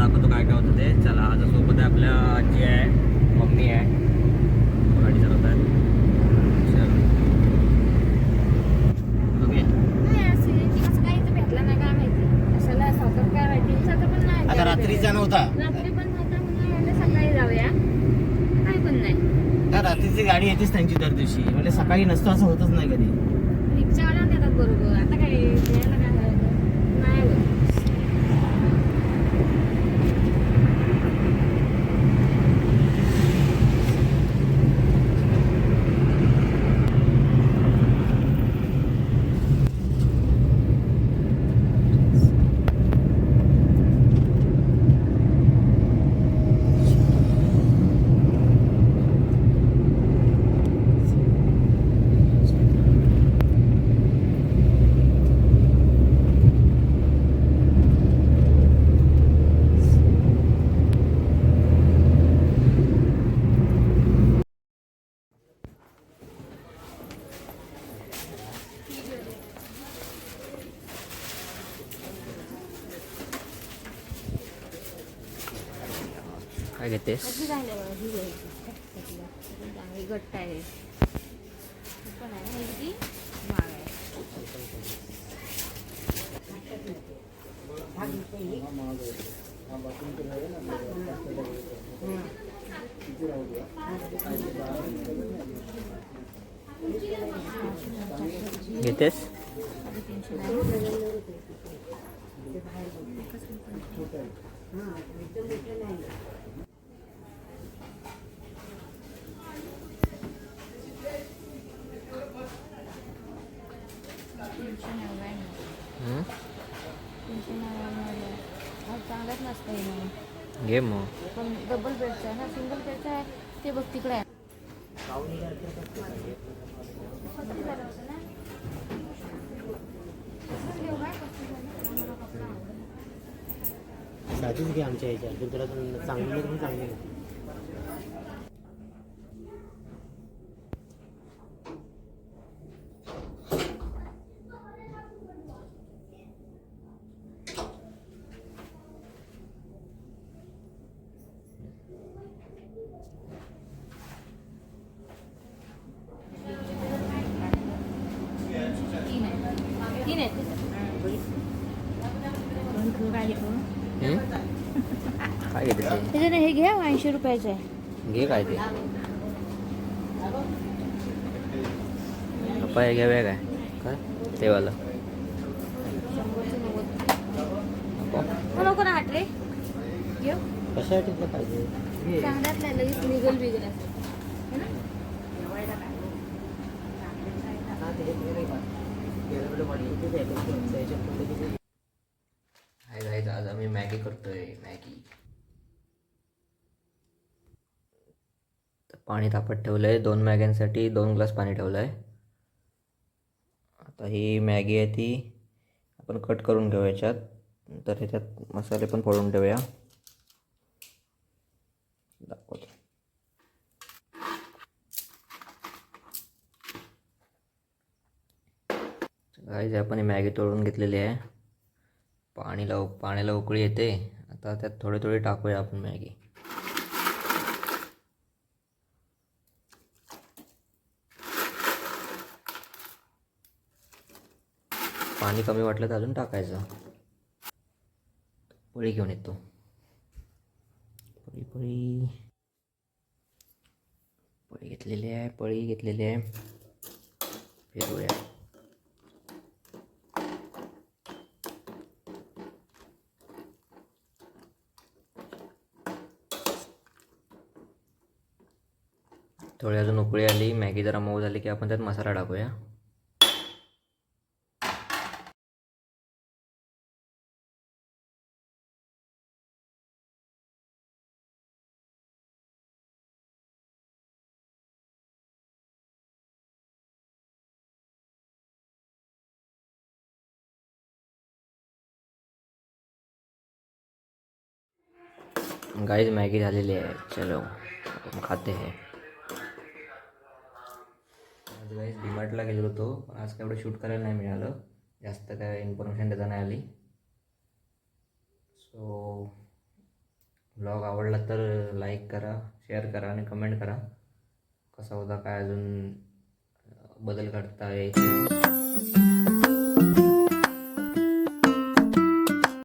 दाखवतो काय काय होतं ते. चला आज सोबत आहे आपल्या आजी आहे, मम्मी आहे, गाडी चालवत आहे. चल ओके. आता रात्रीचा नव्हता, सकाळी जाऊया. काय पण नाही, रात्रीची गाडी येतेच त्यांची दर दिवशी, म्हणजे सकाळी नसतो असं होतच नाही कधी. रिक्षावाल्या देतात बरोबर. आता काय द्यायला काय नाही होत. काय घेतेस? चांगली घट्ट आहे. पण आहे ना किती महाग आहे. घेतेस? चांगलाच नसतं घे मग. पण डबल बेडचं आहे ना, सिंगल बेडचं आहे ते बघ तिकडे आहे. साधीच घे आमच्या ह्याच्या, तुला चांगली पण चांगली. तीन आहेत. काय घेते ते? त्याच्याने हे घ्या, 80 रुपयाचं आहे. घे काय ते पप्पा घ्याव्या काय काय तेवाला नको ना हाट रे. घेऊ कशासाठी पाहिजे? चांगल्यात नाही, लगेच निगल बिगल असं. हाय गाईज, आज आम्ही मॅगी करतोय. मॅगी पाणी तापत ठेवलंय. 2 मॅग्यांसाठी 2 ग्लास पाणी ठेवलंय. आता ही मॅगी आहे ती आपण कट करून घेऊ याच्यात. तर ह्याच्यात मसाले पण फोडून ठेवूया. दाखवतो. गाईज आपण ही मॅगी तोडून घेतलेली आहे. पाण्याला उकळी येते. आता त्यात थोडे थोडे टाकूया आपण मॅगी. पाणी कमी वाटलं तर अजून टाकायचं. पळी घेऊन येतो. पळी घेतलेली आहे. फिरवूया. थोडी अजून उकळी आली, मॅगी जरा मऊ झाली की आपण त्यात मसाला टाकूया. गाइस मैगी झालेली आहे. चलो हम खाते हैं. आज गाइस डीमार्टला गेलो होतो. आज काय एवढं शूट करायला नाही मिळालं. जास्त काय इन्फॉर्मेशन देता नाही आली. सो ब्लॉग आवडला तर लाईक करा, शेअर करा आणि कमेंट करा कसा होता, काय अजून बदल करता येईल.